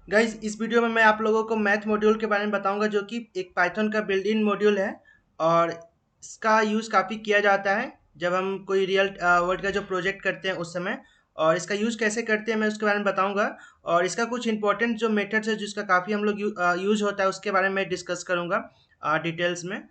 Guys इस video में मैं आप लोगों को मैथ मॉड्यूल के बारे में बताऊंगा जो कि एक पाइथन का बिल्ट इन मॉड्यूल है। और इसका यूज़ काफ़ी किया जाता है जब हम कोई रियल वर्ल्ड का जो प्रोजेक्ट करते हैं उस समय। और इसका यूज़ कैसे करते हैं मैं उसके बारे में बताऊंगा। और इसका कुछ इंपॉर्टेंट जो मेथड्स है जिसका काफ़ी हम लोग यूज़ होता है उसके बारे में डिस्कस करूंगा डिटेल्स में।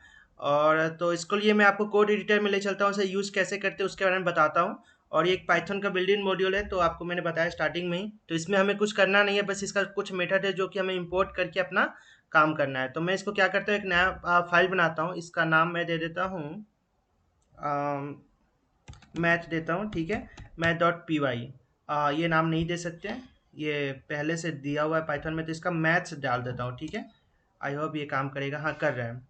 और तो इसके लिए मैं आपको कोड एडिटर में ले चलता हूँ, उसे यूज़ कैसे करते हैं उसके बारे में बताता हूँ। और ये एक पाइथन का बिल्ट इन मॉड्यूल है, तो आपको मैंने बताया स्टार्टिंग में ही, तो इसमें हमें कुछ करना नहीं है, बस इसका कुछ मेथड है जो कि हमें इंपोर्ट करके अपना काम करना है। तो मैं इसको क्या करता हूँ, एक नया फाइल बनाता हूँ, इसका नाम मैं दे देता हूँ मैथ देता हूँ, ठीक है। मैथ डॉट पी वाई, ये नाम नहीं दे सकते हैं, ये पहले से दिया हुआ है पाइथन में, तो इसका मैथ्स डाल देता हूँ, ठीक है। आई होप ये काम करेगा, हाँ कर रहा है।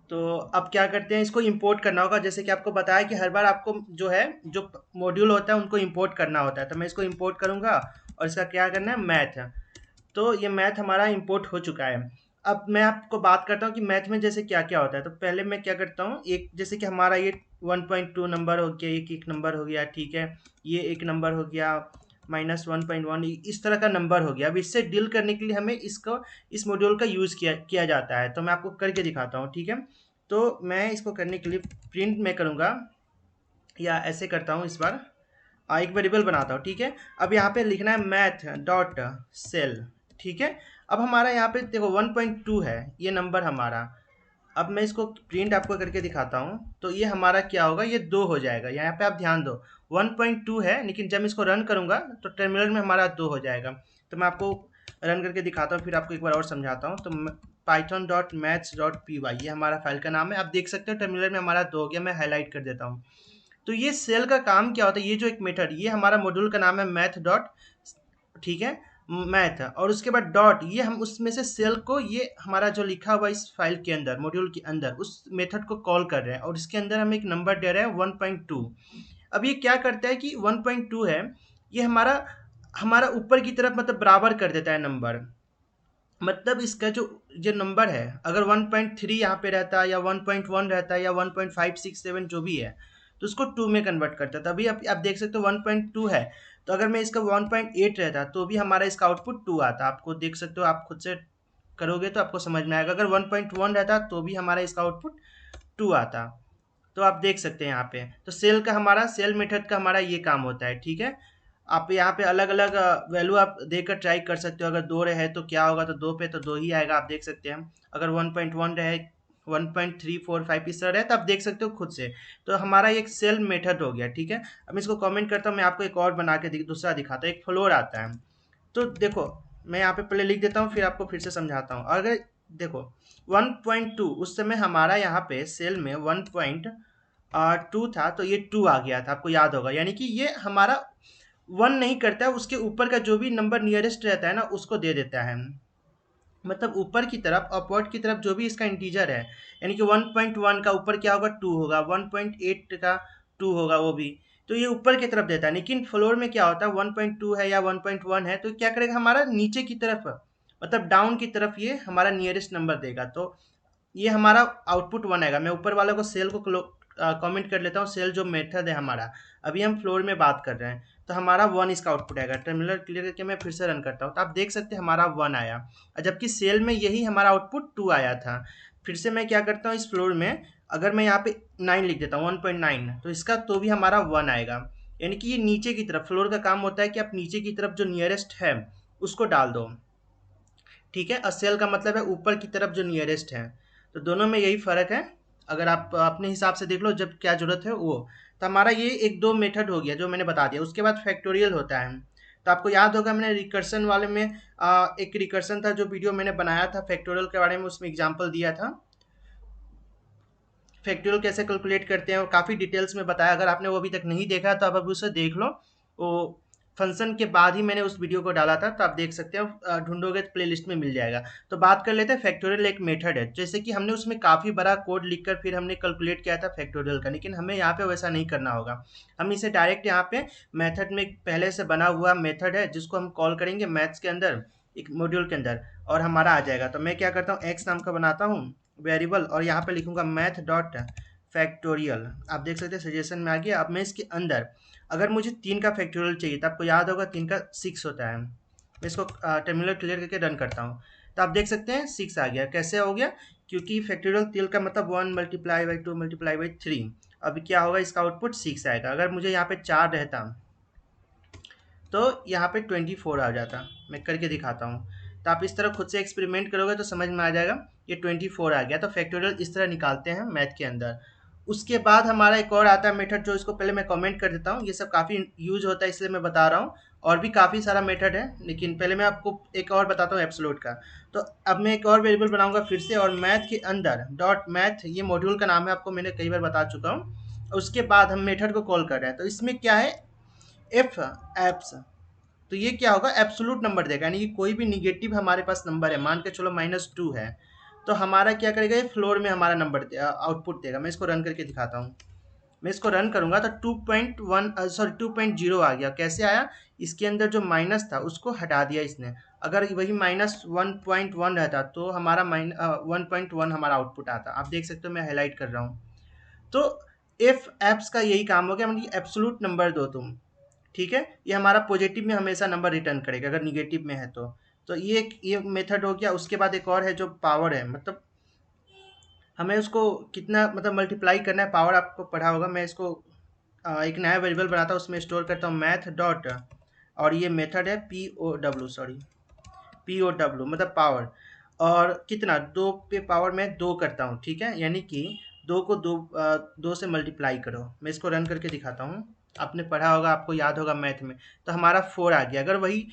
तो अब क्या करते हैं, इसको इंपोर्ट करना होगा, जैसे कि आपको बताया कि हर बार आपको जो है जो मॉड्यूल होता है उनको इंपोर्ट करना होता है। तो मैं इसको इंपोर्ट करूंगा और इसका क्या करना है, मैथ। तो ये मैथ हमारा इंपोर्ट हो चुका है। अब मैं आपको बात करता हूँ कि मैथ में जैसे क्या क्या होता है। तो पहले मैं क्या करता हूँ, एक जैसे कि हमारा ये 1.2 नंबर हो गया, एक एक नंबर हो गया, ठीक है। ये एक नंबर हो गया, -1.1 इस तरह का नंबर हो गया। अब इससे डील करने के लिए हमें इसको इस मॉड्यूल का यूज़ किया किया जाता है। तो मैं आपको करके दिखाता हूँ, ठीक है। तो मैं इसको करने के लिए प्रिंट में करूँगा, या ऐसे करता हूँ इस बार, एक वेरिएबल बनाता हूँ, ठीक है। अब यहाँ पे लिखना है मैथ डॉट सेल, ठीक है। अब हमारा यहाँ पे देखो 1.2 है ये नंबर हमारा। अब मैं इसको प्रिंट आपको करके दिखाता हूँ, तो ये हमारा क्या होगा, ये 2 हो जाएगा। यहाँ पे आप ध्यान दो, 1.2 है, लेकिन जब मैं इसको रन करूँगा तो टर्मिनल में हमारा 2 हो जाएगा। तो मैं आपको रन करके दिखाता हूँ, फिर आपको एक बार और समझाता हूँ। तो Python dot maths dot P Y, ये हमारा फाइल का नाम है। आप देख सकते हो टर्मिनल में हमारा 2 हो गया। मैं हाईलाइट कर देता हूँ। तो ये सेल का काम क्या होता है, ये जो एक मेथड, ये हमारा मॉड्यूल का नाम है मैथ डॉट, ठीक है, मैथ। और उसके बाद डॉट, ये हम उसमें से सेल को, ये हमारा जो लिखा हुआ इस फाइल के अंदर मॉड्यूल के अंदर उस मेथड को कॉल कर रहे हैं, और इसके अंदर हम एक नंबर दे रहे हैं 1.2। अब ये क्या करता है कि 1.2 है, ये हमारा हमारा ऊपर की तरफ मतलब बराबर कर देता है नंबर। मतलब इसका जो जो नंबर है, अगर 1.3 यहाँ पे रहता है, या 1.1 रहता है, या 1.567 जो भी है, तो उसको 2 में कन्वर्ट करता है। तभी आप देख सकते हो 1.2 है। तो अगर मैं इसका 1.8 रहता तो भी हमारा इसका आउटपुट 2 आता। आपको देख सकते हो, आप खुद से करोगे तो आपको समझ में आएगा। अगर 1.1 रहता तो भी हमारा इसका आउटपुट 2 आता। तो आप देख सकते हैं यहाँ पे, तो सेल का हमारा, सेल मेथड का हमारा ये काम होता है, ठीक है। आप यहाँ पे अलग अलग वैल्यू आप देकर ट्राई कर सकते हो। अगर 2 रहे तो क्या होगा, तो 2 पे तो 2 ही आएगा, आप देख सकते हैं। अगर 1.1 रहे, 1.345 इस तरह रहे, तो आप देख सकते हो खुद से। तो हमारा एक सेल मेथड हो गया, ठीक है। अब मैं इसको कमेंट करता हूँ, मैं आपको एक और बना के दूसरा दिखाता हूँ, एक फ्लोर आता है। तो देखो, मैं यहाँ पे पहले लिख देता हूँ, फिर आपको फिर से समझाता हूँ। अगर देखो 1.2 उस समय हमारा यहाँ पे सेल में 1.2 था, तो ये 2 आ गया था, आपको याद होगा। यानी कि ये हमारा 1 नहीं करता है, उसके ऊपर का जो भी नंबर नियरेस्ट रहता है ना उसको दे देता है। मतलब ऊपर की तरफ, अपवर्ड की तरफ जो भी इसका इंटीजर है, यानी कि 1.1 का ऊपर क्या होगा, 2 होगा, 1.8 का 2 होगा वो भी। तो ये ऊपर की तरफ देता है। लेकिन फ्लोर में क्या होता है, 1.2 है या 1.1 है, तो क्या करेगा, हमारा नीचे की तरफ, मतलब डाउन की तरफ ये हमारा नियरेस्ट नंबर देगा। तो ये हमारा आउटपुट 1 आएगा। मैं ऊपर वाले को सेल को कमेंट कर लेता हूँ, सेल जो मेथड है हमारा, अभी हम फ्लोर में बात कर रहे हैं। तो हमारा 1 इसका आउटपुट आएगा। टर्मिनल क्लियर करके मैं फिर से रन करता हूँ, तो आप देख सकते हैं हमारा 1 आया, और जबकि सेल में यही हमारा आउटपुट 2 आया था। फिर से मैं क्या करता हूँ, इस फ्लोर में अगर मैं यहाँ पे 9 लिख देता हूँ, 1.9, तो इसका तो भी हमारा 1 आएगा। यानी कि ये नीचे की तरफ, फ्लोर का काम होता है कि आप नीचे की तरफ जो नियरेस्ट है उसको डाल दो, ठीक है। और सेल का मतलब है ऊपर की तरफ जो नियरेस्ट है। तो दोनों में यही फ़र्क है। अगर आप अपने हिसाब से देख लो जब क्या ज़रूरत है वो। तो हमारा ये एक दो मेथड हो गया जो मैंने बता दिया। उसके बाद फैक्टोरियल होता है। तो आपको याद होगा, मैंने रिकर्सन वाले में एक रिकर्सन था जो वीडियो मैंने बनाया था फैक्टोरियल के बारे में, उसमें एग्जाम्पल दिया था फैक्टोरियल कैसे कैलकुलेट करते हैं, और काफ़ी डिटेल्स में बताया। अगर आपने वो अभी तक नहीं देखा तो आप अभी उसे देख लो। वो फंक्शन के बाद ही मैंने उस वीडियो को डाला था, तो आप देख सकते हो, ढूंढोगे तो प्लेलिस्ट में मिल जाएगा। तो बात कर लेते हैं, फैक्टोरियल एक मेथड है, जैसे कि हमने उसमें काफ़ी बड़ा कोड लिखकर फिर हमने कैलकुलेट किया था फैक्टोरियल का, लेकिन हमें यहाँ पे वैसा नहीं करना होगा। हम इसे डायरेक्ट यहाँ पे मेथड में, पहले से बना हुआ मेथड है जिसको हम कॉल करेंगे मैथ्स के अंदर, एक मॉड्यूल के अंदर, और हमारा आ जाएगा। तो मैं क्या करता हूँ, एक्स नाम का बनाता हूँ वेरिएबल, और यहाँ पे लिखूंगा मैथ डॉट फैक्टोरियल। आप देख सकते हैं सजेशन में आ गया। अब मैं इसके अंदर, अगर मुझे 3 का फैक्टोरियल चाहिए, तो आपको याद होगा 3 का 6 होता है, मैं इसको टर्मिनल क्लियर करके रन करता हूँ। तो आप देख सकते हैं 6 आ गया। कैसे हो गया? क्योंकि फैक्टोरियल तेल का मतलब 1 मल्टीप्लाई बाई 2 मल्टीप्लाई बाई 3। अब क्या होगा, इसका आउटपुट 6 आएगा। अगर मुझे यहाँ पे 4 रहता तो यहाँ पे 24 आ जाता। मैं करके दिखाता हूँ। तो आप इस तरह खुद से एक्सपेरिमेंट करोगे तो समझ में आ जाएगा। ये 24 आ गया। तो फैक्टोरियल इस तरह निकालते हैं मैथ के अंदर। उसके बाद हमारा एक और आता है मेथड, जो इसको पहले मैं कमेंट कर देता हूँ। ये सब काफ़ी यूज होता है इसलिए मैं बता रहा हूँ। और भी काफ़ी सारा मेथड है, लेकिन पहले मैं आपको एक और बताता हूँ एब्सोल्यूट का। तो अब मैं एक और वेरिएबल बनाऊंगा फिर से, और मैथ के अंदर डॉट मैथ, ये मॉड्यूल का नाम है, आपको मैंने कई बार बता चुका हूँ। उसके बाद हम मेथड को कॉल कर रहे हैं। तो इसमें क्या है, एफ एप्स। तो ये क्या होगा, एब्सोल्यूट नंबर देगा, यानी कि कोई भी निगेटिव हमारे पास नंबर है, मान के चलो -2 है, तो हमारा क्या करेगा, ये फ्लोर में हमारा नंबर आउटपुट देगा। मैं इसको रन करके दिखाता हूँ। मैं इसको रन करूंगा तो 2.0 आ गया। कैसे आया? इसके अंदर जो माइनस था उसको हटा दिया इसने। अगर वही -1.1 रहता तो हमारा 1.1 हमारा आउटपुट आता। आप देख सकते हो, मैं हाईलाइट कर रहा हूँ। तो इफ एप्स का यही काम हो गया, मतलब एब्सोल्यूट नंबर दो तुम, ठीक है। ये हमारा पॉजिटिव में हमेशा नंबर रिटर्न करेगा अगर निगेटिव में है तो ये मेथड हो गया। उसके बाद एक और है जो पावर है, मतलब हमें उसको कितना मतलब मल्टीप्लाई करना है, पावर आपको पढ़ा होगा। मैं इसको एक नया वेरिएबल बनाता हूँ, उसमें स्टोर करता हूँ मैथ डॉट, और ये मेथड है पी ओ डब्ल्यू मतलब पावर। और कितना, 2 पे पावर में 2 करता हूँ, ठीक है। यानी कि 2 को 2 से मल्टीप्लाई करो। मैं इसको रन करके दिखाता हूँ। आपने पढ़ा होगा, आपको याद होगा मैथ में। तो हमारा 4 आ गया। अगर वही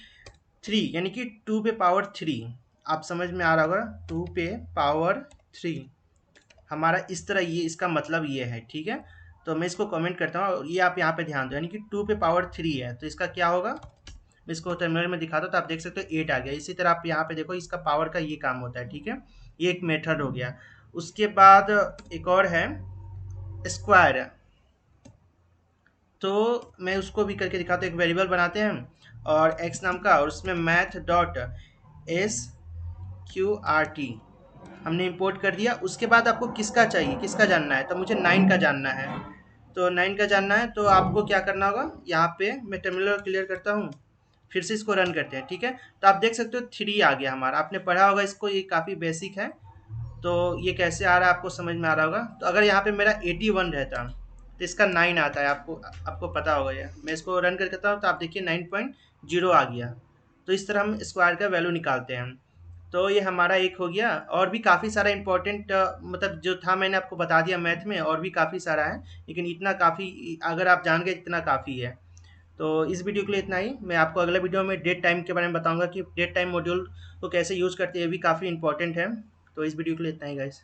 3, यानी कि 2 पे पावर 3, आप समझ में आ रहा होगा, 2 पे पावर 3 हमारा इस तरह, ये इसका मतलब ये है, ठीक है। तो मैं इसको कमेंट करता हूँ, और ये आप यहाँ पे ध्यान दो, यानी कि 2 पे पावर 3 है, तो इसका क्या होगा, मैं इसको टर्मिनल में दिखाता हूँ। तो आप देख सकते हो 8 आ गया। इसी तरह आप यहाँ पे देखो, इसका पावर का ये काम होता है, ठीक है। ये एक मेथड हो गया। उसके बाद एक और है स्क्वायर। तो मैं उसको भी करके दिखाता हूँ। एक वेरिएबल बनाते हैं और एक्स नाम का, और उसमें मैथ डॉट SQRT हमने इंपोर्ट कर दिया। उसके बाद आपको किसका चाहिए, किसका जानना है, तो मुझे 9 का जानना है। तो 9 का जानना है तो आपको क्या करना होगा, यहाँ पे मैं टर्मिनल क्लियर करता हूँ, फिर से इसको रन करते हैं, ठीक है। तो आप देख सकते हो 3 आ गया हमारा। आपने पढ़ा होगा इसको, ये काफ़ी बेसिक है। तो ये कैसे आ रहा है आपको समझ में आ रहा होगा। तो अगर यहाँ पे मेरा 81 रहता तो इसका 9 आता है, आपको आपको पता होगा ये। मैं इसको रन कर करता हूँ तो आप देखिए 9.0 आ गया। तो इस तरह हम स्क्वायर का वैल्यू निकालते हैं। तो ये हमारा एक हो गया। और भी काफ़ी सारा इंपॉर्टेंट मतलब जो था मैंने आपको बता दिया मैथ में, और भी काफ़ी सारा है, लेकिन इतना काफ़ी, अगर आप जान गए इतना काफ़ी है। तो इस वीडियो के लिए इतना ही। मैं आपको अगले वीडियो में डेट टाइम के बारे में बताऊंगा कि डेट टाइम मॉड्यूल को कैसे यूज़ करते हैं, ये भी काफ़ी इंपॉर्टेंट है। तो इस वीडियो के लिए इतना ही गाइस।